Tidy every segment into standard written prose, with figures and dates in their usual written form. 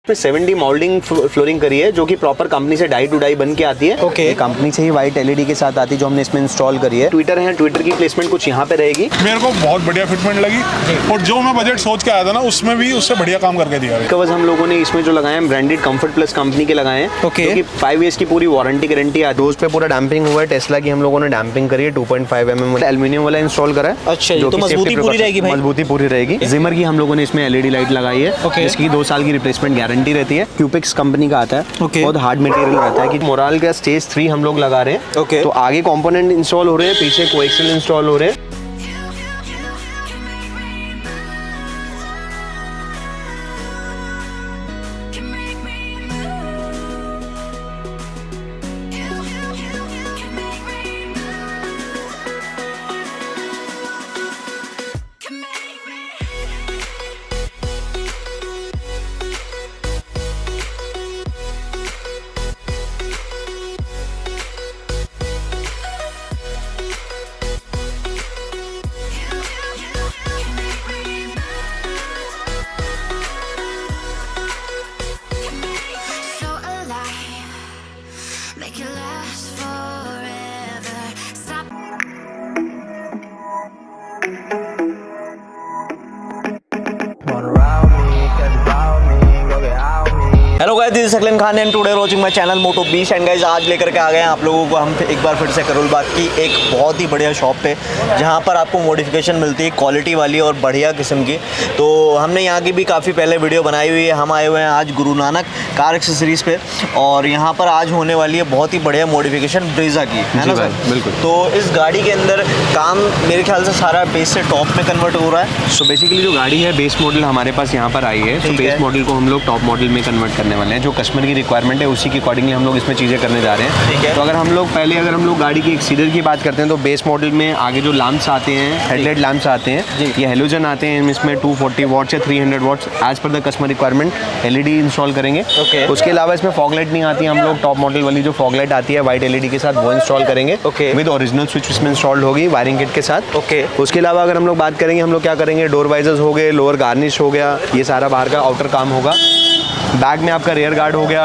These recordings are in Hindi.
70 मोल्डिंग फ्लोरिंग करी है जो कि प्रॉपर कंपनी से डाई टू डाई बन के आती है। ओके। कंपनी से ही वाइट एलईडी के साथ आती है जो हमने इसमें इंस्टॉल करी है। ट्विटर है, ट्विटर की प्लेसमेंट कुछ यहाँ पे रहेगी। मेरे को बहुत बढ़िया फिटमेंट लगी और जो मैं बजट सोच के आया था ना उसमें भी उससे बढ़िया काम करके दिया है। कवर्स हम लोगों ने इसमें जो लगाए हैं ब्रांडेड कंफर्ट प्लस कंपनी के लगाए हैं। ओके। क्योंकि 5 ईयर्स की पूरी वारंटी गारंटी है। डोज पे पूरा डैम्पिंग हुआ है। टेस्ला की हम लोगों ने डैम्पिंग करी है। 2.5 mm एल्यूमिनियम वाला इंस्टॉल करा है। अच्छा, तो मजबूती पूरी रहेगी भाई। मजबूती पूरी रहेगी। जिमर की हम लोगों ने इसमें एलईडी लाइट लगाई है। ओके। इसकी 2 साल की रिप्लेसमेंट गारंटी रहती है। क्यूपिक्स कंपनी का आता है। ओके। बहुत हार्ड मटेरियल रहता है। कि मोराल का स्टेज 3 हम लोग लगा रहे हैं। ओके। तो आगे कंपोनेंट इंस्टॉल हो रहे हैं, पीछे कोएक्सियल इंस्टॉल हो रहे हैं। Make it last forever. Stop. Wanna ride me, catch about me, go get out me. Hello guys, this is Saklan Khan and today watching my channel moto beach. And guys आज लेकर के आ गए हैं आप लोगों को हम एक बार फिर से करोल बाग की एक बहुत ही बढ़िया शॉप पे जहाँ पर आपको मॉडिफिकेशन मिलती है क्वालिटी वाली और बढ़िया किस्म की। तो हमने यहाँ की भी काफ़ी पहले वीडियो बनाई हुई है। हम आए हुए हैं आज गुरु नानक कार एक्सेसरीज़ पे और यहाँ पर आज होने वाली है बहुत ही बढ़िया मॉडिफिकेशन ब्रीजा की, है ना सर? बिल्कुल। तो इस गाड़ी के अंदर काम मेरे ख्याल से सारा बेस से टॉप में कन्वर्ट हो रहा है। सो बेसिकली जो गाड़ी है बेस मॉडल हमारे पास यहाँ पर आई है। तो बेस मॉडल को हम लोग टॉप मॉडल में कन्वर्ट करने वाले हैं। जो कस्टमर की रिक्वायरमेंट है उसी के अकॉर्डिंगली हम लोग इसमें चीज़ें करने जा रहे हैं। ठीक है। तो अगर हम लोग गाड़ी की एक्सीडर की बात करते हैं तो बेस मॉडल में आगे जो लैंप्स आते हैं, हेडलाइट लैंप्स आते हैं, ये हेलोजन आते हैं। इसमें 240 वॉट्स या 300 watts as per the customer requirement LED install करेंगे। ओके। उसके अलावा इसमें फॉग लाइट नहीं आती है। हम लोग टॉप मॉडल वाली जो फॉग लाइट आती है वाइट एलईडी के साथ वो इंस्टॉल करेंगे। ओके। विद ओरिजिनल स्विच इसमें इंस्टॉल्ड होगी वायरिंग किट के साथ। ओके। उसके अलावा अगर हम लोग बात करेंगे हम लोग क्या करेंगे, डोर वाइजर्स हो गए, लोअर गार्निश हो गया, ये सारा बाहर का आउटर काम होगा। बैग में आपका रियर गार्ड हो गया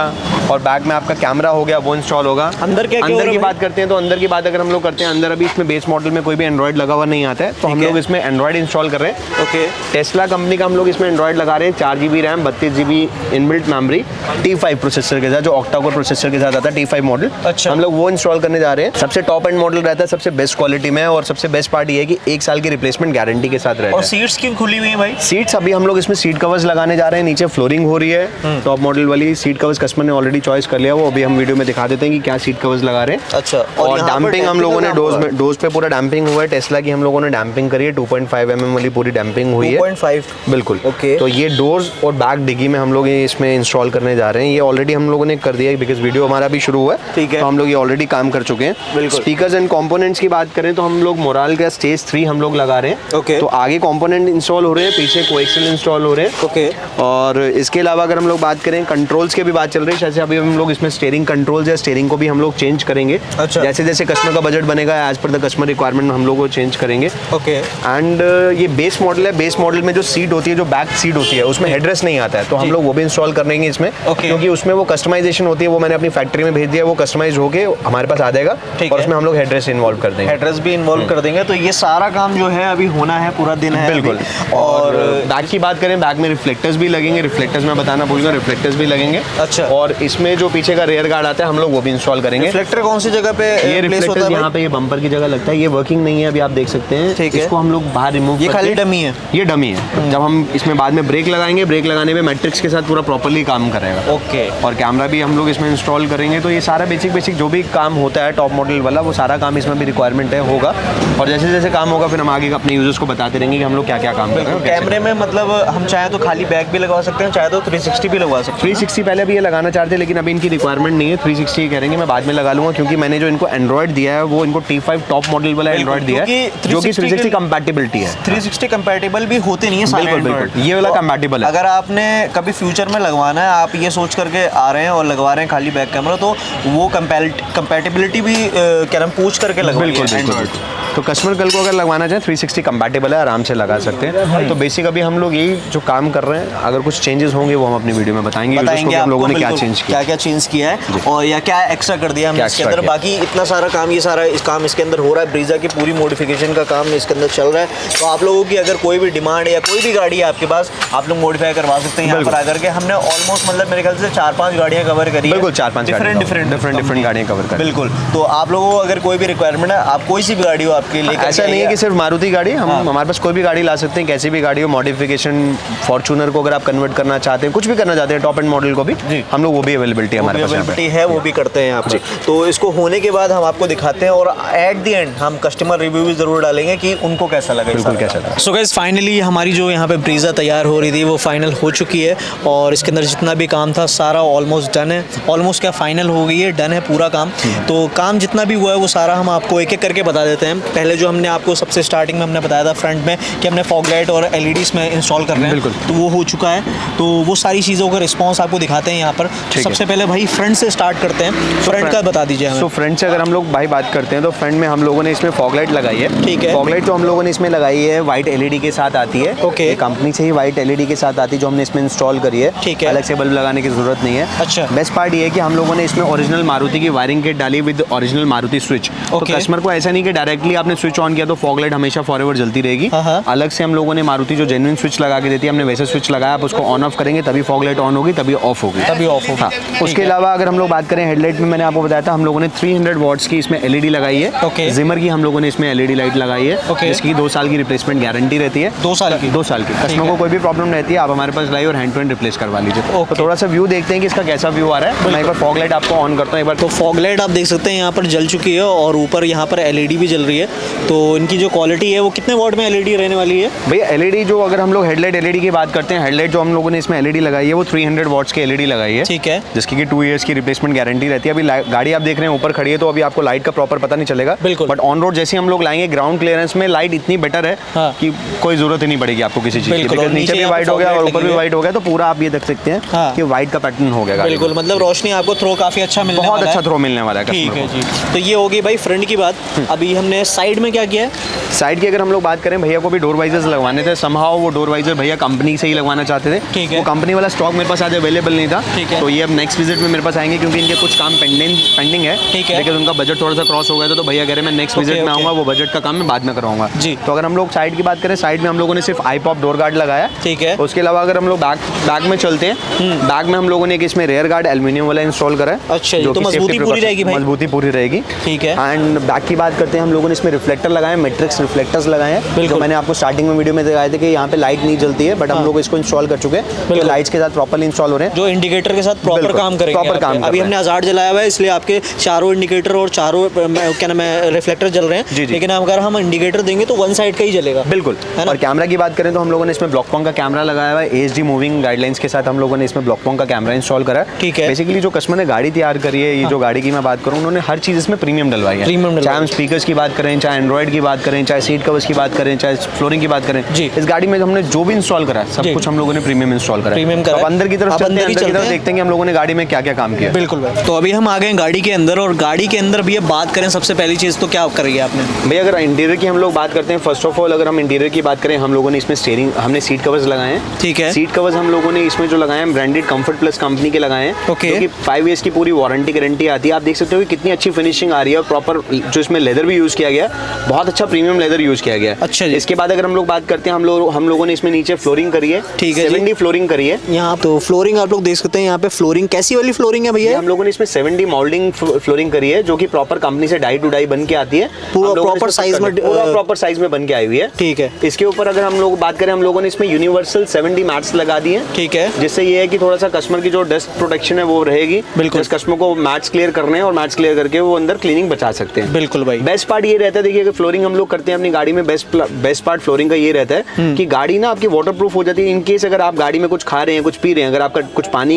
और बैग में आपका कैमरा हो गया, वो इंस्टॉल होगा। अंदर क्या अंदर की बात करते हैं तो अंदर की बात अगर हम लोग करते हैं, अंदर अभी इसमें बेस मॉडल में कोई भी एंड्रॉइड लगा हुआ नहीं आता है। तो हम लोग इसमें एंड्रॉइड इंस्टॉल कर रहे हैं। ओके। टेस्ला कंपनी का हम लोग इसमें एंड्रॉइड लगा रहे हैं। 4 GB RAM, 32 GB inbuilt memory, T5 processor के साथ, जो ऑक्टा कोर प्रोसेसर के साथ आता है, T5 मॉडल। अच्छा। हम लोग वो इंस्टॉल करने जा रहे हैं। सबसे टॉप एंड मॉडल रहता है, सबसे बेस्ट क्वालिटी में। और सबसे बेस्ट पार्ट ये है कि 1 साल की रिप्लेसमेंट गारंटी के साथ रहता है। और सीट्स क्यों खुली हुई है भाई? सीट्स अभी हम लोग इसमें सीट कवर्स लगाने जा रहे हैं। नीचे फ्लोरिंग हो रही है। टॉप मॉडल वाली सीट कवर्स कस्टमर ने ऑलरेडी चॉइस कर लिया। वो अभी हम वीडियो में दिखा देते हैं कि क्या सीट कवर्स लगा रहे हैं। अच्छा। और डैम्पिंग हम लोगों ने डोज पे पूरा डैम्पिंग हुआ है। टेस्ला की हम लोगों ने डैम्पिंग करी है। 2.5 mm वाली पूरी डैम्पिंग हुई है। 2.5 बिल्कुल। ओके। तो ये डोर्स और बैक डिग्गी में हम लोग ये इसमें इंस्टॉल करने जा रहे हैं। ये ऑलरेडी हम लोगों ने कर दिया है बिकॉज वीडियो हमारा भी शुरू हुआ है। ठीक है। तो हम लोग ये ऑलरेडी काम कर चुके हैं। बिल्कुल। स्पीकर्स एंड कंपोनेंट्स की बात करें तो हम लोग मोराल का स्टेज 3 हम लोग लगा रहे हैं। ओके। तो आगे कंपोनेंट इंस्टॉल हो रहे हैं, पीछे कोएक्सियल इंस्टॉल हो रहे हैं। ओके। और इसके अलावा अगर हम लोग बात करें कंट्रोल्स की भी बात चल रही है। जैसे अभी हम लोग इसमें स्टीयरिंग कंट्रोल्स या स्टीयरिंग को भी हम लोग चेंज करेंगे। अच्छा। जैसे जैसे कस्टमर का बजट बनेगा as per the customer requirement हम लोग वो चेंज करेंगे। ओके। एंड ये बेस मॉडल है। बेस मॉडल में जो सीट होती है, जो बैक सीट होती है, उसमें हेडरेस्ट नहीं आता है। तो हम लोग वो भी इंस्टॉल करेंगे इसमें। क्योंकि उसमें वो कस्टमाइजेशन होती है, वो मैंने अपनी फैक्ट्री में भेज दिया, वो कस्टमाइज होके हमारे पास आ जाएगा। और उसमें हम लोग हेडरेस्ट इन्वॉल्व कर देंगे। एड्रेस भी इन्वॉल्व कर देंगे। तो ये सारा काम जो है अभी होना है, पूरा दिन है। बिल्कुल। और बैक की बात करें, बैक में रिफ्लेक्टर्स भी लगेंगे। रिफ्लेक्टर्स में बताना भूल गया, रिफ्लेक्टर्स भी लगेंगे। अच्छा। और इसमें जो पीछे का रियर गार्ड आता है हम लोग वो भी इंस्टॉल करेंगे। रिफ्लेक्टर कौन सी जगह पे ये प्लेस होता है? यहाँ पे ये बम्पर की जगह लगता है। ये वर्किंग नहीं है, अभी आप देख सकते हैं। ठीक है। इसको हम लोग बाहर रिमूव, ये खाली डमी है। ये डमी है। जब हम इसमें बाद में ब्रेक लगाएंगे, ब्रेक लगाने में मैट्रिक्स के साथ पूरा प्रॉपर्ली काम करेगा। ओके। और कैमरा भी हम लोग इसमें इंस्टॉल करेंगे। तो ये सारा बेसिक जो भी काम होता है टॉप मॉडल वाला, वो सारा काम इसमें भी रिक्वायरमेंट है होगा। और जैसे जैसे काम होगा फिर हम आगे अपने यूजर्स को बताते रहेंगे कि हम लोग क्या क्या काम कर रहे हैं। कैमरे में मतलब हम चाहे तो खाली बैक भी लगवा सकते हैं, चाहे तो 360 भी लगवा सकते हैं। 360 पहले भी ये लगाना चाहते हैं लेकिन अभी इनकी रिक्वायरमेंट नहीं है। 360 कह रहे हैं मैं बाद में लगा लूंगा, क्योंकि मैंने जो इनको एंड्रॉइड दिया है वो इनको T5 टॉप मॉडल वाला एंड्रॉइड दिया है जो कि 360 कंपैटिबिलिटी है। 360 कंपैटिबल भी होते नहीं है सारे बिल्कुल। ये वाला कंपैटिबल है। अगर आपने कभी फ्यूचर में लगवाना है, आप ये सोच करके आ रहे हैं और लगवा रहे हैं खाली बैक कैमरा, तो वो कंपैटिबिलिटी भी क्या नाम पूछ करके लगवाइए। बिल्कुल। तो कस्टमर कल को अगर लगवाना चाहे 360 कंपैटिबल है, आराम से लगा सकते हैं। तो बेसिक अभी हम लोग यही जो काम कर रहे हैं, अगर कुछ चेंजेस होंगे वो हम अपनी वीडियो में बताएंगे हम लोगों ने क्या चेंज किया, क्या चेंज किया है और या क्या एक्स्ट्रा कर दिया हमने इसके अंदर। बाकी इतना सारा काम, ये सारा इस काम इसके अंदर हो रहा है। ब्रीजा की पूरी मॉडिफिकेशन का काम इसके अंदर चल रहा है। तो आप लोगों की अगर कोई भी डिमांड या कोई भी गाड़ी है आपके पास, आप लोग मॉडिफाई करवा सकते हैं यहाँ पर आकर के। हमने ऑलमोस्ट मतलब मेरे ख्याल से 4-5 गाड़ियाँ कवर करी है। बिल्कुल 4-5 डिफरेंट गाड़ियाँ कवर करी। बिल्कुल। तो आप लोगों को अगर कोई भी रिक्वायरमेंट है, आप कोई सी भी गाड़ी हो आपके लिए, ऐसा नहीं है कि सिर्फ मारुति गाड़ी, हम हमारे पास कोई भी गाड़ी ला सकते हैं, कैसी भी गाड़ी हो। मॉडिफिकेशन फॉर्च्यूनर को अगर आप कन्वर्ट करना चाहते हैं, कुछ भी करना चाहते हैं, टॉप एंड मॉडल को भी हम लोग वो भी अवेलेबिलिटी हमारे पास है, वो भी करते हैं यहाँ पे। तो इसको होने के बाद हम आपको दिखाते हैं और एट द एंड हम कस्टमर रिव्यू भी जरूर डालेंगे कि उनको कैसा लगा। बिल्कुल कैसा लगा। सो गाइस फाइनली हमारी जो यहाँ पे ब्रीजा तैयार हो रही थी वो फाइनल हो चुकी है और इसके अंदर जितना भी काम था सारा ऑलमोस्ट डन है। ऑलमोस्ट क्या फाइनल हो गई है, डन है पूरा काम। तो काम जितना भी हुआ है वो सारा हम आपको एक एक करके बता देते हैं। पहले जो हमने आपको सबसे स्टार्टिंग में हमने बताया था फ्रंट में कि हमने फॉग लाइट और एलईडीज में इंस्टॉल कर रहे हैं, तो वो हो चुका है। तो वो सारी चीज़ों का रिस्पॉन्स आपको दिखाते हैं यहाँ पर। सबसे पहले भाई फ्रंट से स्टार्ट करते हैं, फ्रंट का बता दीजिए हमें। तो फ्रंट से अगर हम लोग भाई बात करते हैं तो फ्रंट में हम लोगों ने इसमें फॉग लाइट लगाई है। ठीक है। फॉग लाइट जो हम लोगों ने इसमें लगाई है वाइट एलईडी के साथ आती है। ओके। कंपनी से ही वाइट एलईडी के साथ आती है जो हमने इसमें इंस्टॉल करी है। ठीक है। अलग से बल्ब लगाने की जरूरत नहीं है। अच्छा। बेस्ट पार्ट ये है कि हम लोगों ने इसमें ओरिजिनल मारुति की वायरिंग किट डाली विद ओरिजिनल मारुति स्विच। तो कस्टमर को ऐसा नहीं कि डायरेक्टली आपने स्विच ऑन किया तो फॉग लाइट हमेशा फॉरएवर जलती रहेगी। अलग से हम लोगों ने मारुति जो जेन्युइन स्विच लगा के देती है, हमने वैसे स्विच लगाया, आप उसको ऑन ऑफ करेंगे तभी फॉग लाइट ऑन होगी, तभी ऑफ होगी, तभी ऑफ होगी। हाँ। उसके अलावा अगर हम लोग बात करें हेडलाइट में, मैंने आपको बताया था हम लोगों ने 300 वॉट्स की इसमें एलईडी लगाई है। ओके। जिमर की हम लोगों ने इसमें एलईडी लाइट लगाई है। ओके। जिसकी 2 साल की रिप्लेसमेंट गारंटी रहती है। 2 साल की? 2 साल की। कस्टमर को कोई भी प्रॉब्लम रहती है आप हमारे पास लाइए और हैंड टू हैंड रिप्लेस करवा लीजिए। तो थोड़ा सा व्यू देखते हैं कि इसका कैसा व्यू आ रहा है। मैं एक बार फॉग लाइट आपको ऑन करता हूँ एक बार। तो फॉग लाइट आप देख सकते हैं यहाँ पर जल चुकी है और ऊपर यहाँ पर एलईडी भी जल रही है। तो इनकी जो क्वालिटी है वो कितने वॉट में एलईडी रहने वाली है भैया? एलईडी जो अगर हम लोग हेडलाइट एलईडी की बात करते हैं, हेडलाइट जो हम लोगों ने इसमें एलईडी लगाई है वो 300 वॉट्स की एलईडी लगाई है। ठीक है। जिसकी कि 2 इयर्स की रिप्लेसमेंट गारंटी रहती है। अभी गाड़ी आप देख रहे हैं ऊपर खड़ी है तो अभी आपको लाइट का प्रॉपर पता नहीं चलेगा। बिल्कुल। बट ऑन रोड जैसे हम लोग लाएंगे ग्राउंड क्लियरेंस में लाइट इतनी बेटर है कि कोई जरूरत ही नहीं पड़ेगी आपको किसी चीज की। बिकॉज़ नीचे भी वाइट हो गया और ऊपर भी वाइट हो गया तो पूरा आप ये देख सकते हैं कि वाइट का पैटर्न हो गया। बिल्कुल, मतलब रोशनी आपको थ्रो काफी अच्छा मिलने वाला है। बहुत अच्छा थ्रो मिलने वाला है। ठीक है जी। तो ये हो गई भाई फ्रंट की बात। अभी हमने साइड में क्या किया है? साइड की अगर हम लोग बात करें, भैया को भी डोर वाइजर्स लगवाने थे। समहाउ वो डोर वाइजर भैया कंपनी से ही लगवाना चाहते थे। ठीक है। वो कंपनी वाला स्टॉक मेरे पास आज अवेलेबल नहीं था। ठीक है। तो ये अब नेक्स्ट विजिट में मेरे पास आएंगे क्योंकि इनके कुछ काम पेंडिंग है। ठीक है। लेकिन उनका बजट थोड़ा सा क्रॉस हो गया था तो भैया कह रहे मैं नेक्स्ट विजिट में आऊँगा, वो बजट का काम मैं बाद में कराऊंगा जी। तो अगर हम लोग साइड की बात करें, साइड में हम लोगों ने सिर्फ आईपॉप डोर गार्ड लगाया। ठीक है। उसके अलावा अगर हम लोग बैक में चलते हैं, बैक में हम लोगों ने एक इसमें रेयर गार्ड एल्यूमिनियम वाला इंस्टॉल करा है। अच्छा, तो मजबूती पूरी रहेगी भाई? मजबूती पूरी रहेगी। ठीक है। एंड बैक की बात करते हैं, हम लोगों ने इसमें रिफ्लेक्टर लगाए, मैट्रिक्स रिफ्लेक्टर्स लगाए हैं। बिल्कुल। मैंने आपको स्टार्टिंग में वीडियो में दिखाए थे कि यहाँ पे लाइट नहीं जलती है, बट हम लोग इसको इंस्टॉल कर चुके हैं। तो लाइट्स के साथ प्रॉपर्ली इंस्टॉल हो रहे हैं, जो इंडिकेटर के साथ प्रॉपर काम करेंगे। प्रॉपर काम। अभी हमने हज़ार जलाया हुआ है इसलिए आपके चारों इंडिकेटर और चारों क्या नाम है रिफ्लेक्टर जल रहे हैं। लेकिन अगर हम इंडिकेटर देंगे तो वन साइड का ही जलेगा। बिल्कुल। और कैमरा की बात करें तो हम लोगों ने इसमें ब्लॉकपॉइंट का कैमरा लगाया हुआ है। एएचडी मूविंग गाइडलाइंस के साथ हम लोगों ने इसमें ब्लॉकपॉइंट का कैमरा इंस्टॉल करा है। ठीक है। बेसिकली जो कस्टमर ने गाड़ी तैयार करी है, ये जो गाड़ी की मैं बात करूँ, उन्होंने हर चीज़ इसमें प्रीमियम डलवाई है। चाहे हम स्पीकर्स की बात करें, चाहे एंड्रॉइड की बात करें, चाहे सीट कवर्स की बात करें, चाहे फ्लोरिंग की बात करें, इस गाड़ी में हमने जो भी इंस्टॉल करा है सब कुछ हम लोगों ने प्रीमियम इंस्टॉल करा है। अब अंदर की तरफ चलते हैं, अंदर की तरफ देखते हैं कि हम लोगों ने गाड़ी में क्या क्या काम किया। बिल्कुल भाई। तो अभी हम आ गए गाड़ी के अंदर और गाड़ी के अंदर भी अब बात करें सबसे पहली चीज़ तो क्या करेंगे आपने? भाई अगर इंटीरियर की हम लोग बात करते हैं, फर्स्ट ऑफ ऑल अगर हम इंटीरियर की बात करें, हम लोगों ने इसमें स्टीयरिंग, हमने सीट कवर्स लगाए हैं। ठीक है। सीट कवर्स हम लोगों ने इसमें जो लगाए हैं ब्रांडेड कंफर्ट प्लस कंपनी के लगाए हैं। ओके। क्योंकि 5 ईयर्स की पूरी वारंटी गारंटी आती है। आप देख सकते हो कि कितनी अच्छी फिनिशिंग आ रही है और प्रॉपर जो इसमें लेदर भी यूज़ किया गया है, बहुत अच्छा प्रीमियम लेदर यूज़ किया गया है। अच्छा। इसके बाद अगर हम लोग बात करते हैं, हम लोगों ने इसमें नीचे फ्लोरिंग करी है। ठीक है। 70 फ्लोरिंग करी है यहाँ। तो फ्लोरिंग आप लोग देख सकते हैं यहाँ पे फ्लोरिंग कैसी वाली फ्लोरिंग है भैया? हम लोगों ने इसमें 70 मोल्डिंग फ्लोरिंग करी है जो कि प्रॉपर कंपनी से डाई टू डाई बन के आती है। पूरा प्रॉपर साइज में, प्रॉपर साइज में बन के आई हुई है। ठीक है। इसके ऊपर अगर हम लोग बात करें, हम लोगों ने इसमें यूनिवर्सल 70 मैट्स लगा दिए। ठीक है। जिससे ये है कि थोड़ा सा कस्टमर की जो डस्ट प्रोटेक्शन है वो रहेगी। बिल्कुल। कस्टमर को मैट्स क्लियर करने हैं और मैट्स क्लियर करके वो अंदर क्लीनिंग बचा सकते हैं। बिल्कुल भाई। बेस्ट पार्ट ये रहता है, देखिए अगर फ्लोरिंग हम लोग करते हैं अपनी गाड़ी में, बेस्ट पार्ट फ्लोरिंग का ये रहता है कि गाड़ी ना आपकी वाटर प्रूफ हो जाती है। इन केस अगर आप गाड़ी में कुछ खा रहे हैं, कुछ पी रहे हैं, अगर आपका कुछ पानी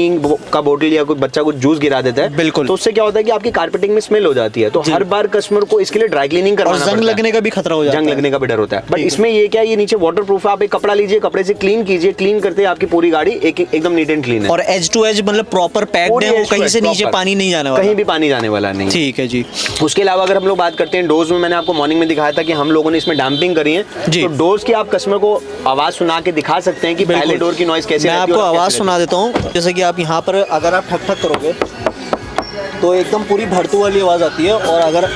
का बोतल या कुछ बच्चा कुछ जूस गिरा देता है, बिल्कुल, तो उससे क्या होता है कि आपकी कारपेटिंग में स्मेल हो जाती है। तो हर बार कस्टमर को इसके लिए ड्राई क्लीनिंग करवाना पड़ता है। जंग लगने का भी खतरा हो जाता है। जंग लगने का भी डर होता है। बट इसमें ये क्या है, ये नीचे वाटर प्रूफ है। आप एक कपड़ा लीजिए, कपड़े से क्लीन कीजिए, क्लीन करते आपकी पूरी गाड़ी एकदम नीट एंड क्लीन है। और एज टू एज मतलब प्रॉपर पैक्ड है, वो कहीं से नीचे पानी नहीं जाने वाला, कहीं भी पानी जाने वाला नहीं। ठीक है जी। उसके अलावा अगर हम लोग बात करते हैं डोर्स में, मैंने आपको आपको मॉर्निंग में दिखाया था कि हम लोगों ने इसमें डैम्पिंग करी है, जी। तो डोर्स की आप कस्टमर को आवाज सुना के दिखा सकते हैं कि पहले डोर की नॉइज कैसे मैं रहती है आपको और कैसे आवाज़ रहती सुना देता हूँ। जैसे कि आप यहाँ पर अगर आप ठक ठक करोगे तो एकदम पूरी भड़तू वाली आवाज़ आती है, और अगर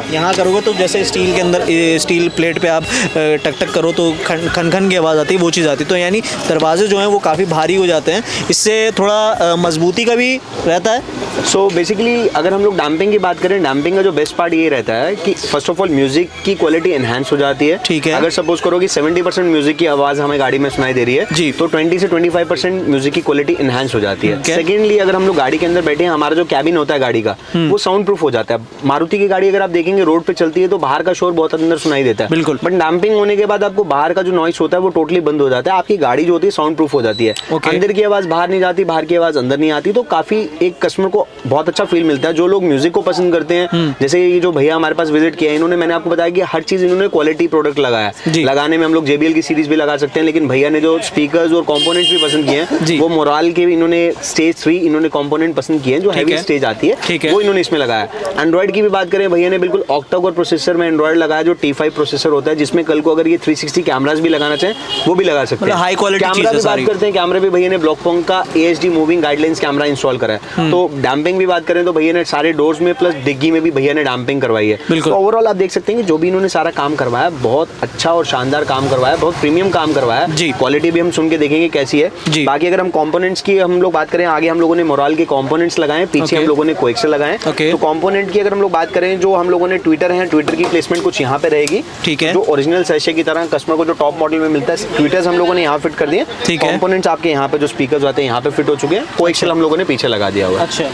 यहाँ करोगे तो जैसे स्टील के अंदर स्टील प्लेट पे आप टक टक करो तो खन खन की आवाज़ आती है, वो चीज़ आती है। तो यानी दरवाजे जो हैं वो काफ़ी भारी हो जाते हैं, इससे थोड़ा मजबूती का भी रहता है। सो बेसिकली अगर हम लोग डैम्पिंग की बात करें, डैम्पिंग का जो बेस्ट पार्ट ये रहता है कि फर्स्ट ऑफ ऑल म्यूजिक की क्वालिटी एनहांस हो जाती है। ठीक है। अगर सपोज करो कि 70% म्यूजिक की आवाज़ हमें गाड़ी में सुनाई दे रही है, जी। तो 20 से 25% म्यूजिक की क्वालिटी एनहांस हो जाती है। Okay. सेकेंडली अगर हम लोग गाड़ी के अंदर बैठे हैं, हमारा जो कैबिन होता है गाड़ी का, वो साउंड प्रूफ हो जाता है। मारुति की गाड़ी अगर आप देखेंगे रोड पे चलती है तो बाहर का शोर बहुत अंदर सुनाई देता है, बिल्कुल। बट डैम्पिंग होने के बाद आपको बाहर का जो नॉइस होता है वो टोटली बंद हो जाता है। आपकी गाड़ी जो होती है साउंड प्रूफ हो जाती है। Okay. अंदर की आवाज़ बाहर नहीं जाती, बाहर की आवाज़ अंदर नहीं आती, तो काफ़ी एक कस्टमर को बहुत अच्छा फील मिलता है। जो लोग म्यूजिक को पसंद करते हैं, जैसे ये जो भैया हमारे पास विजिट किया है, इन्होंने, मैंने आपको बताया कि हर चीज़ इन्होंने क्वालिटी प्रोडक्ट लगाया है। लगाने में हम लोग JBL की सीरीज भी लगा सकते हैं, लेकिन भैया ने जो स्पीकर्स और कंपोनेंट्स भी पसंद किए हैं, वो मोराल के इन्होंने स्टेज 3 इन्होंने कंपोनेंट पसंद किए हैं, जो हैवी स्टेज आती है, वो इन्होंने इसमें लगाया। एंड्रॉइड की भी बात करें, भैया ने बिल्कुल ऑक्टा कोर प्रोसेसर में एंड्रॉइड लगाया, जो T5 प्रोसेसर होता है, जिसमें कल को अगर ये 360 कैमरास भी लगाना चाहें वो भी लगा सकते हैं। हाई क्वालिटी कैमरा भी बात करते हैं, कैमरे भी भैया ने ब्लॉकपॉन्ग का AHD moving guidelines camera install करा है। तो डैम्पिंग भी बात करें तो भैया ने सारे डोर्स में प्लस डिग्गी में भी भैया ने डैम्पिंग करवाई है। तो ओवरऑल आप देख सकते हैं कि जो भी इन्होंने सारा काम करवाया, बहुत अच्छा और शानदार काम करवाया, बहुत प्रीमियम काम करवाया। क्वालिटी भी हम सुन के देखेंगे कैसी है। बाकी अगर हम कंपोनेंट्स की हम लोग बात करें, आगे हम लोगों ने मोराल के कंपोनेंट्स लगाए, पीछे हम लोगों ने कोएक्सल लगाए। तो कंपोनेंट की अगर हम लोग बात करें, जो हम लोगों ने ट्विटर है, ट्विटर की प्लेसमेंट कुछ यहाँ पे रहेगी, ठीक है, जो ओरिजिनल सैशे की तरह कस्टमर को जो टॉप मॉडल में मिलता है, ट्विटर्स हम लोगों ने यहाँ फिट कर दिए। कंपोनेंट्स आपके यहाँ पे जो स्पीकर्स आते हैं यहाँ पे फिट हो चुके हैं, कोएक्सल हम लोगों ने पीछे लगा दिया हुआ है। अच्छा,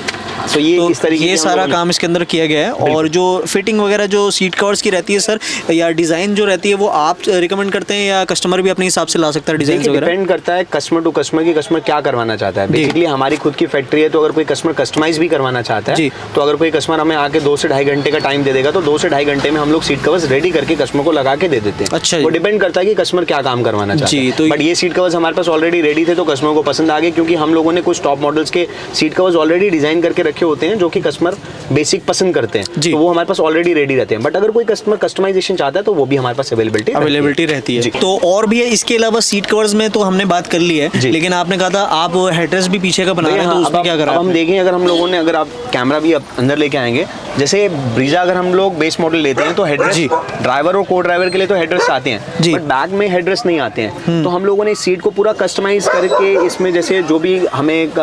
तो ये इस तरीके ये सारा काम इसके अंदर किया गया है। और जो फिटिंग वगैरह जो सीट कवर्स की रहती है सर, या डिज़ाइन जो रहती है, वो आप रिकमेंड करते हैं या कस्टमर भी अपने हिसाब से ला सकता है डिज़ाइन वगैरह? डिपेंड करता है कस्टमर टू कस्टमर की कस्टमर क्या करवाना चाहता है। बेसिकली हमारी खुद की फैक्ट्री है, तो अगर कोई कस्टमर कस्टमाइज भी करवाना चाहता है, तो अगर कोई कस्टमर हमें आके 2 से ढाई घंटे का टाइम दे देगा, तो 2 से ढाई घंटे में हम लोग सीट कवर्स रेडी करके कस्टमर को लगा के दे देते हैं। अच्छा, वो डिपेंड करता है कि कस्टमर क्या काम करवाना चाहता है। तो बट ये सीट कवर्स हमारे पास ऑलरेडी रेडी थे, तो कस्टमर को पसंद आ गए, क्योंकि हम लोगों ने कुछ टॉप मॉडल्स के सीट कवर्स ऑलरेडी डिजाइन करके रखे होते हैं, जो कि कस्टमर बेसिक पसंद करते हैं, तो वो हमारे पास ऑलरेडी रेडी रहते हैं। बट अगर कोई कस्टमर कस्टमाइजेशन चाहता है, तो वो भी हमारे पास अवेलेबिलिटी रहती है। तो और भी है इसके अलावा सीट कवर्स में, तो हमने बात कर ली है, लेकिन आपने कहा था आप हेडरेस्ट भी पीछे का बना रहे हैं, तो उसमें क्या करा? हम देखें, अगर हम लोगों ने, अगर आप कैमरा भी अंदर लेके आएंगे, जैसे ब्रीजा अगर हम लोग बेस मॉडल लेते हैं, तो हेडरेस्ट ड्राइवर और को ड्राइवर के लिए तो हेडरेस्ट आते हैं, बट बैक में हेडरेस्ट नहीं आते हैं। तो हम लोगों ने इस सीट को पूरा कस्टमाइज करके, इसमें जैसे जो भी हमें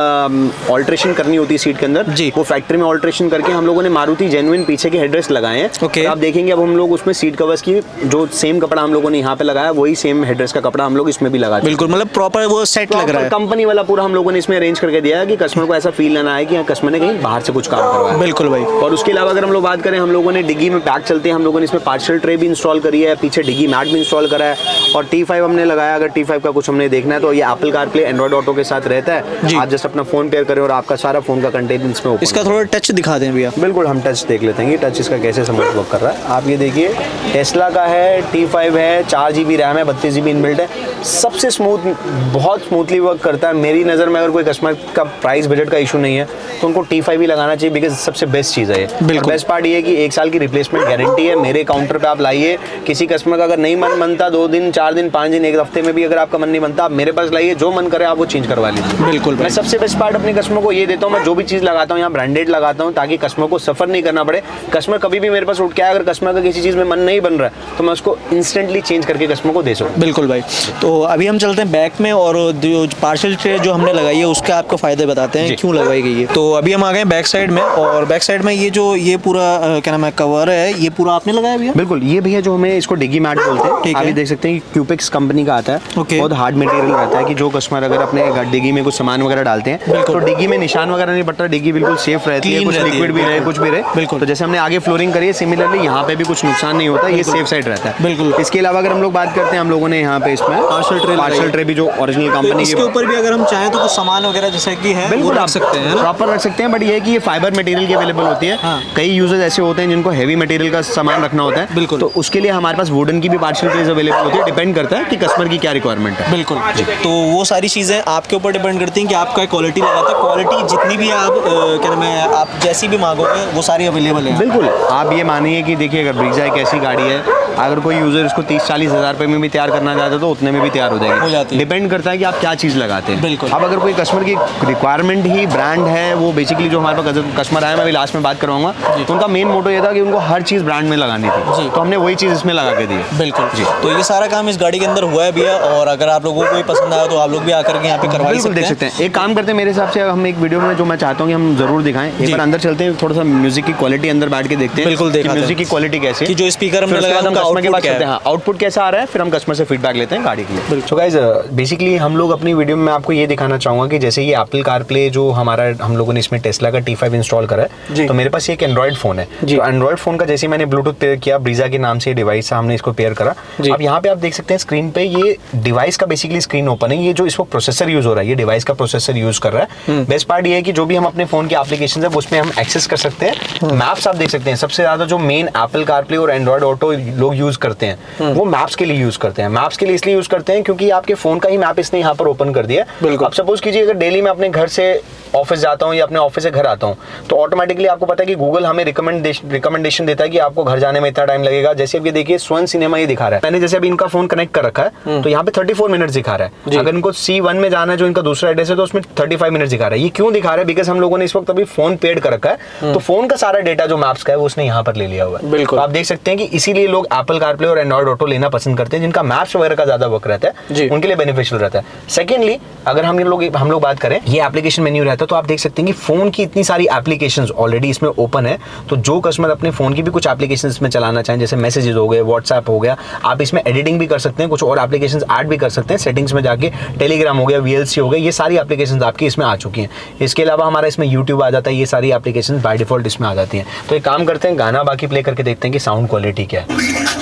ऑल्ट्रेशन करनी होती है सीट के अंदर, वो फैक्ट्री में ऑल्ट्रेशन करके हम लोगों ने मारुति जेन्युइन पीछे के हेडरेस्ट लगाए हैं। आप देखेंगे अब हम लोग उसमें सीट कवर्स की जो सेम कपड़ा हम लोगों ने यहाँ पे लगाया, वही सेम हेडरेस्ट का कपड़ा हम लोग इसमें भी लगाया। बिल्कुल, मतलब प्रॉपर वो सेट लग रहा है, कंपनी वाला पूरा हम लोगों ने इसमें अरेंज करके दिया है कि कस्टमर को ऐसा फील ना आए कि कस्टमर ने कहीं बाहर से कुछ काम करवाया। बिल्कुल भाई। और उसके अलावा अगर हम लोग बात करें, हम लोगों ने डिग्गी में पैक चलते हैं, हम लोगों ने इसमें पार्सल ट्रे भी इंस्टॉल करी है, पीछे डिग्गी मैट भी इंस्टॉल करा है, और T5 हमने लगाया। अगर T5 का कुछ हमने देखना है तो ये एप्पल कारप्ले एंड्रॉइड ऑटो के साथ रहता है। आप जस्ट अपना फोन पेयर करें और आपका सारा फोन का कंटेंट इसमें ओपन। इसका थोड़ा टच दिखा दें भैया। बिल्कुल, हम टच देख लेते हैं कि टच इसका कैसे समझ वर्क कर रहा है। आप ये देखिए, टेस्ला का है, T5 है, 4 GB रैम है, 32 GB इनबिल्ट है, सबसे स्मूथ, बहुत स्मूथली वर्क करता है। मेरी नज़र में अगर कोई कस्टमर का प्राइस बजट का इशू नहीं है, तो उनको T5 ही लगाना चाहिए, बिकॉज सबसे बेस्ट चीज़ है ये। बेस्ट पार्ट ये है कि 1 साल की रिप्लेसमेंट गारंटी है। मेरे काउंटर पे आप लाइए, किसी कस्टमर का अगर नहीं मन बनता, 2 दिन 4 दिन 5 दिन 1 हफ्ते में भी अगर आपका मन नहीं बनता, आप मेरे पास लाइए, जो मन करे आप वो चेंज करवा लीजिए। बिल्कुल, मैं सबसे बेस्ट पार्ट अपने कस्टमर को ये देता हूँ, मैं जो भी चीज़ लगाता हूँ यहाँ ब्रांडेड लगाता हूँ, ताकि कस्टमर को सफ़र नहीं करना पड़े। कस्टमर कभी भी मेरे पास उठ के आए, अगर कस्टमर का किसी चीज़ में मन नहीं बन रहा है, तो मैं उसको इंस्टेंटली चेंज करके कस्टमर को दे सकूँ। बिल्कुल भाई। तो अभी हम चलते हैं बैक में, और जो पार्सल ट्रे जो हमने लगाई है उसके आपको फ़ायदे बताते हैं क्यों लगाई गई है। तो अभी हम आ गए बैक साइड में, और बैक साइड में ये पूरा क्या नाम है, कवर है, ये पूरा आपने लगाया भैया? बिल्कुल, ये भैया जो हमें इसको डिग्गी मैट बोलते हैं, आप देख सकते हैं कि क्यूपिक्स कंपनी का आता है। बहुत हार्ड मटेरियल रहता है, कि जो कस्टमर अगर अपने डिग्गी में कुछ सामान वगैरह डालते हैं, तो डिग्गी में निशान वगैरह नहीं पड़ता, डिग्गी बिल्कुल सेफ रहती है, कुछ लिक्विड भी रहे, कुछ भी रहे। बिल्कुल, तो जैसे हमने आगे फ्लोरिंग करी है, सिमिलरली यहाँ पे भी कुछ नुकसान नहीं होता, ये सेफ साइड रहता है। बिल्कुल। इसके अलावा अगर हम लोग बात करते हैं, हम लोगों ने यहाँ पे इसमें पार्सल ट्रे भी जो ओरिजिनल कंपनी इसके ऊपर भी अगर हम चाहें तो कुछ सामान वगैरह जैसे कि है बिल्कुल वो आप रख सकते हैं ना? प्रॉपर रख सकते हैं, बट ये है कि ये फाइबर मटेरियल की अवेलेबल होती है। हाँ। कई यूजर्स ऐसे होते हैं जिनको हैवी मटेरियल का सामान रखना होता है, बिल्कुल। तो उसके लिए हमारे पास वुडन की भी पार्सल ट्रेज अवेलेबल होती है, डिपेंड करता है कि कस्टमर की क्या रिक्वायरमेंट है। बिल्कुल। तो वो सारी चीज़ें आपके ऊपर डिपेंड करती हैं कि आपका क्वालिटी लगाता है। क्वालिटी जितनी भी आप क्या नाम है, आप जैसी भी मांगोगे वो सारी अवेलेबल है। बिल्कुल, आप ये मानिए कि देखिए अगर ब्रीजा एक ऐसी गाड़ी है, अगर कोई यूजर इसको 30-40 हज़ार रुपये में भी तैयार करना चाहता है तो उतने में भी तैयार हो हो जाती जाएगी। है। डिपेंड करता है कि आप क्या चीज़ लगाते हैं। बिल्कुल। अब अगर कोई कस्टमर की रिक्वायरमेंट ही ब्रांड है, वो बेसिकली जो हमारे पास कस्टमर आए, मैं अभी लास्ट में बात करवाऊंगा, तो उनका मेन मोटो ये था कि उनको हर चीज़ ब्रांड में लगानी थी, तो हमने वही चीज़ इसमें लगा के दी है। बिल्कुल जी। तो ये सारा काम इस गाड़ी के अंदर हुआ है भैया, और अगर आप लोगों को भी पसंद आया तो आप लोग भी आकर के यहाँ पे करवा बिल्कुल देख सकते हैं। एक काम करते हैं, मेरे हिसाब से हम एक वीडियो में जो मैं चाहता हूँ कि हम जरूर दिखाएं, एक बार अंदर चलते हैं, थोड़ा सा म्यूजिक की क्वालिटी अंदर बैठ के देखते हैं। बिल्कुल, देखा म्यूजिक की क्वालिटी कैसी है, कि जो स्पीकर हमने फिर उसके लगाया बाद हम उनका कस्टमर के आउटपुट पास क्या चलते हैं। है। हाँ, आउटपुट कैसा आ रहा है, फिर हम कस्टमर से फीडबैक लेते हैं गाड़ी के लिए। तो गाइज बेसिकली हम लोग अपनी वीडियो में आपको ये दिखाना चाहूँगा कि जैसे ये एप्पल कारप्ले जो हमारा हम लोगों ने इसमें टेस्ला का T5 इंस्टॉल करा है, तो मेरे पास एक एंड्रॉइड फोन है। तो एंड्रॉइड फोन का जैसे मैंने ब्लूटूथ पेयर किया, ब्रीजा के नाम से डिवाइस हमने इसको पेयर करा। अब यहाँ पे आप देख सकते हैं स्क्रीन पे ये डिवाइस का बेसिकली स्क्रीन ओपन है। ये जो इसको प्रोसेसर यूज हो रहा है, ये डिवाइस का प्रोसेसर यूज कर रहा है। बेस्ट पार्ट ये है कि जो भी हम अपने फोन के एप्लीकेशन है उसमें हम एक्सेस कर सकते हैं। मैप्स आप देख सकते हैं, सबसे ज्यादा जो मेन एप्पल कारप्ले और एंड्रॉइड ऑटो लोग यूज करते हैं वो मैप्स के लिए यूज करते हैं। मैप्स के लिए इसलिए यूज करते हैं क्योंकि आपके फोन का ही मैप इसने यहाँ पर ओपन कर दिया है। अब सपोज कीजिए अगर डेली मैं अपने घर से ऑफिस जाता हूँ या अपने ऑफिस से घर आता हूँ, तो ऑटोमेटिकली आपको पता है कि गूगल हमें रिकमेंडेशन देता है कि आपको घर जाने में इतना टाइम लगेगा। जैसे अब ये देखिए स्वर्ण सिनेमा ये दिखा रहा है, मैंने जैसे अभी इनका फोन कनेक्ट कर रखा है तो यहाँ पे 34 मिनट्स दिखा रहा है। अगर इनको C1 में जाना है जो इनका दूसरा एड्रेस है तो उसमें 35 मिनट्स दिखा रहा है। ये क्यों दिखा रहा है? बिकॉज हम लोगों ने इस वक्त अभी फोन पेड कर रखा है, तो फोन का सारा डेटा जो मैप्स का है वो उसने यहाँ पर ले लिया हुआ है। तो आप देख सकते हैं कि इसीलिए लोग एप्पल कारप्ले और एंड्रॉइड ऑटो लेना पसंद करते हैं, जिनका मैप्स वगैरह का ज्यादा वर्क रहता है, उनके लिए बेनिफिशियल रहता है। सेकेंडली अगर हम लोग बात करें, ये एप्लीकेशन मेन्यू रहता है, तो आप देख सकते हैं कि फोन की इतनी सारी एप्लीकेशंस ऑलरेडी इसमें ओपन है। तो जो कस्टमर अपने फोन की भी कुछ एप्लीकेशंस इसमें चलाना चाहें, जैसे मैसेजेस हो गए, व्हाट्सएप हो गया, आप इसमें एडिटिंग भी कर सकते हैं, कुछ और एप्लीकेशंस ऐड भी कर सकते हैं सेटिंग्स में जाके। टेलीग्राम हो गया, VLC हो गया, ये सारी एप्लीकेशंस आपकी इसमें आ चुकी हैं। इसके अलावा हमारा इसमें यूट्यूब आ जाता है, ये सारी एप्लीकेशंस बाय डिफॉल्ट इसमें आ जाती हैं। तो एक काम करते हैं, गाना बाकी प्ले करके देखते हैं कि साउंड क्वालिटी क्या है।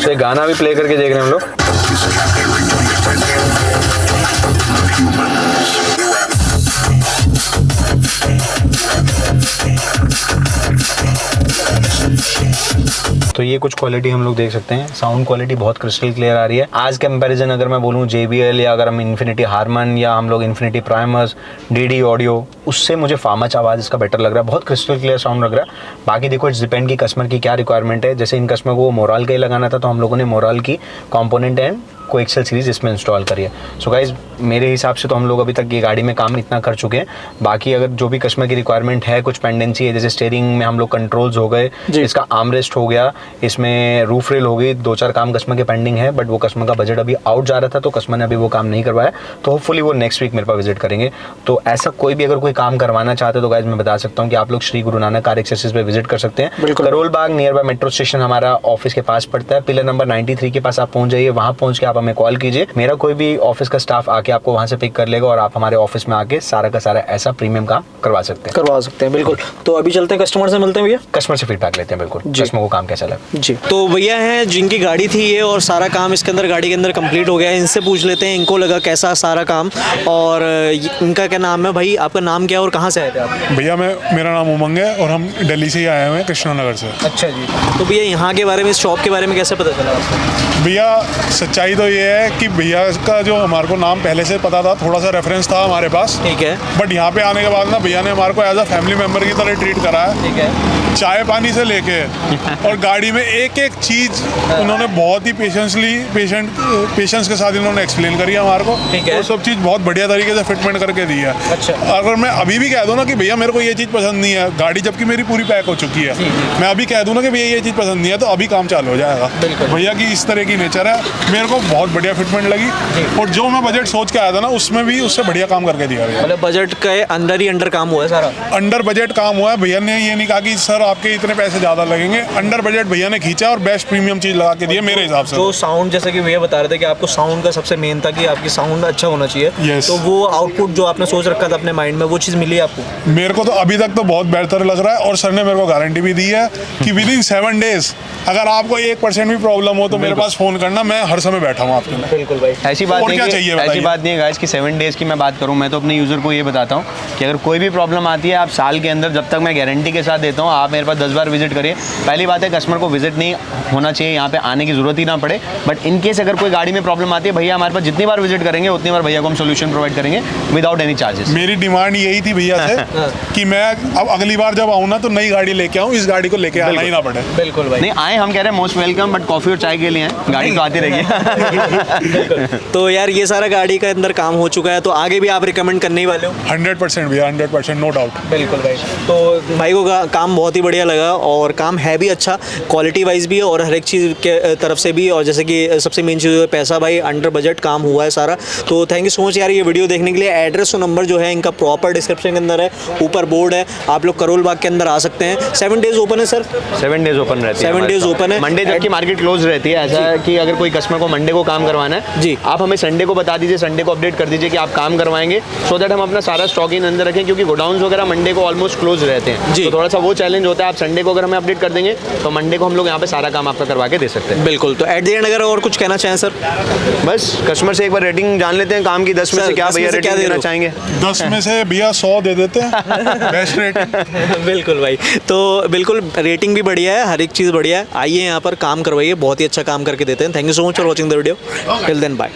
तो एक गाना भी प्ले करके देख रहे हैं हम लोग। तो ये कुछ क्वालिटी हम लोग देख सकते हैं, साउंड क्वालिटी बहुत क्रिस्टल क्लियर आ रही है। आज कंपैरिजन अगर मैं बोलूँ JBL या अगर हम इन्फिनिटी हारमन या हम लोग इन्फिनिटी प्राइमर्स, DD ऑडियो, उससे मुझे फामच आवाज़ इसका बेटर लग रहा है। बहुत क्रिस्टल क्लियर साउंड लग रहा है। बाकी देखो इट्स डिपेंड की कस्टमर की क्या रिक्वायरमेंट है। जैसे इन कस्टमर को मोराल का ही लगाना था तो हम लोगों ने मोराल की कंपोनेंट एंड कोएक्सेल सीरीज इसमें इंस्टॉल करिए। सो गाइज मेरे हिसाब से तो हम लोग अभी तक ये गाड़ी में काम इतना कर चुके हैं। बाकी अगर जो भी कस्टमर की रिक्वायरमेंट है, कुछ पेंडेंसी है, जैसे स्टीयरिंग में हम लोग कंट्रोल्स हो गए, इसका आर्मरेस्ट हो गया, इसमें रूफ रेल हो गई, 2-4 काम कस्टमर के पेंडिंग है, बट वो कस्टमर का बजट अभी आउट जा रहा था तो कस्टमर ने अभी वो काम नहीं करवाया। तो होपफुली वो नेक्स्ट वीक मेरे पास विजिट करेंगे। तो ऐसा कोई भी अगर कोई काम करवाना चाहते तो गाइज मैं बता सकता हूँ कि आप लोग श्री गुरु नानक कार एक्सेसरीज पे विजिट कर सकते हैं। Karol Bagh near by metro station हमारा ऑफिस के पास पड़ता है। पिलर नंबर 93 के पास आप पहुंच जाइए, वहां पहुंच के आप हमें कॉल कीजिए। मेरा कोई भी ऑफिस का स्टाफ आके आपको वहां से पिक कर लेगा और आप हमारे ऑफिस में आके सारा का सारा ऐसा प्रीमियम काम करवा सकते हैं। बिल्कुल। तो अभी चलते हैं, कस्टमर से मिलते हैं भैया, कस्टमर से फीडबैक लेते हैं। बिल्कुल, कस्टमर को काम कैसा लगा जी। तो भैया हैं जिनकी गाड़ी थी ये, और सारा काम इसके अंदर गाड़ी के अंदर कंप्लीट हो गया है। इनसे पूछ लेते हैं इनको लगा कैसा सारा काम, और इनका क्या नाम है भाई? आपका नाम क्या है और कहाँ से आए थे आप? भैया मेरा नाम उमंग है और हम दिल्ली से ही आए हुए हैं, कृष्णनगर से। अच्छा जी। तो भैया यहाँ के बारे में, इस शॉप के बारे में कैसे पता चला आपको? भैया सच्चाई तो ये है कि भैया का जो हमारे को नाम पहले से पता था, थोड़ा सा रेफरेंस था हमारे पास, ठीक है। बट यहाँ पे आने के बाद ना भैया ने हमारे को एज अ फैमिली मेम्बर की तरह ट्रीट करा है। ठीक है। चाय पानी से लेके और गाड़ी में एक एक चीज़ उन्होंने बहुत ही पेशेंस के साथ इन्होंने एक्सप्लेन करी है हमारे को। ठीक है। वो सब चीज़ बहुत बढ़िया तरीके से फिटमेंट करके दी है। अच्छा। अगर मैं अभी भी कह दूँ ना कि भैया मेरे को ये चीज़ पसंद नहीं है, गाड़ी जबकि मेरी पूरी पैक हो चुकी है, मैं अभी कह दूँ ना कि भैया ये चीज़ पसंद नहीं है, तो अभी काम चालू हो जाएगा। भैया की इस तरह की नेचर है, मेरे को बहुत बढ़िया फिटमेंट लगी। और जो मैं बजट सोच के आया था ना, उसमें भी उससे बढ़िया काम करके दिया भैया। मतलब बजट के अंदर ही अंडर काम हुआ है सारा? अंडर बजट काम हुआ है। भैया ने ये नहीं कहा कि सर आपके इतने पैसे ज़्यादा लगेंगे। अंडर बजट भैया ने खींचा और बेस्ट प्रीमियम चीज़ लगा के दी है मेरे हिसाब से। जो साउंड, जैसे कि भैया बता रहे थे कि आपको साउंड का सबसे मेन था कि आपकी साउंड अच्छा होना चाहिए। Yes. तो वो आउटपुट जो आपने सोच रखा था अपने माइंड में, वो चीज़ मिली आपको? मेरे को तो अभी तक तो बहुत बेहतर लग रहा है और सर ने मेरे को गारंटी भी दी है कि विद इन 7 डेज अगर आपको 1% भी प्रॉब्लम हो तो मेरे पास फ़ोन करना, मैं हर समय बैठा हूँ आपके लिए। बिल्कुल भाई। ऐसी बात और नहीं क्या कि चाहिए ऐसी बताइए? बात नहीं है गाइस कि 7 डेज़ की मैं बात करूं। मैं तो अपने यूज़र को ये बताता हूं कि अगर कोई भी प्रॉब्लम आती है, आप साल के अंदर, जब तक मैं गारंटी के साथ देता हूं, आप मेरे पास 10 बार विजिट करिए। पहली बात है, कस्टमर को विजिट नहीं होना चाहिए, यहाँ पे आने की ज़रूरत ही ना पड़े। बट इन केस अगर कोई गाड़ी में प्रॉब्लम आती है, भैया हमारे पास जितनी बार विजिट करेंगे उतनी बार भैया को हम सोल्यूशन प्रोवाइड करेंगे विदाउट एनी चार्जेस। मेरी डिमांड यही थी भैया से कि मैं अब अगली बार जब आऊँ ना तो नई गाड़ी लेके आऊँ, इस गाड़ी को लेके आना ही ना पड़े। बिल्कुल भाई। नहीं आए, हम कह रहे हैं मोस्ट वेलकम, बट कॉफ़ी और चाय के लिए हैं, गाड़ी तो आती रहेगी। तो यार ये सारा गाड़ी का अंदर काम हो चुका है, तो आगे भी आप रिकमेंड करने ही वाले हो? 100% भैया, 100% नो डाउट। बिल्कुल भाई। तो भाई को काम बहुत ही बढ़िया लगा और काम है भी अच्छा, क्वालिटी वाइज भी और हर एक चीज़ के तरफ से भी। और जैसे कि सबसे मेन चीज़ है पैसा, भाई अंडर बजट काम हुआ है सारा। तो थैंक यू सो मच यार ये वीडियो देखने के लिए। एड्रेस और नंबर जो है इनका प्रॉपर डिस्क्रिप्शन के अंदर है, ऊपर बोर्ड है, आप लोग करोल बाग के अंदर आ सकते हैं। 7 डेज ओपन है सर? 7 डेज ओपन रहती है। 7 डेज ओपन है। मंडे तक की मार्केट क्लोज रहती है। ऐसा है कि अगर कोई कस्टमर को मंडे को काम करवाना है जी, आप हमें संडे को बता दीजिए, संडे को अपडेट कर दीजिए कि आप काम करवाएंगे, सो दैट हम अपना सारा स्टॉक इन अंदर रखें, क्योंकि गोडाउन्स वगैरह मंडे को ऑलमोस्ट क्लोज रहते हैं जी। तो थोड़ा सा वो चैलेंज होता है। आप संडे को अगर हमें अपडेट कर देंगे तो मंडे को हम लोग यहाँ पे सारा काम आपका करवा के दे सकते हैं। बिल्कुल। तो एट द एंड अगर और कुछ कहना चाहें सर? बस कस्टमर से एक बार रेटिंग जान लेते हैं काम की। 10 में से क्या भैया रेटिंग देना चाहेंगे? 10 में से भैया 100 दे देते हैं बेस्ट रेटिंग। बिल्कुल भाई। तो बिल्कुल रेटिंग भी बढ़िया है, हर एक चीज़ बढ़िया है। आइए यहाँ पर काम करवाइए, बहुत ही अच्छा काम करके देते हैं। Thank you so much for watching the video. Till then bye.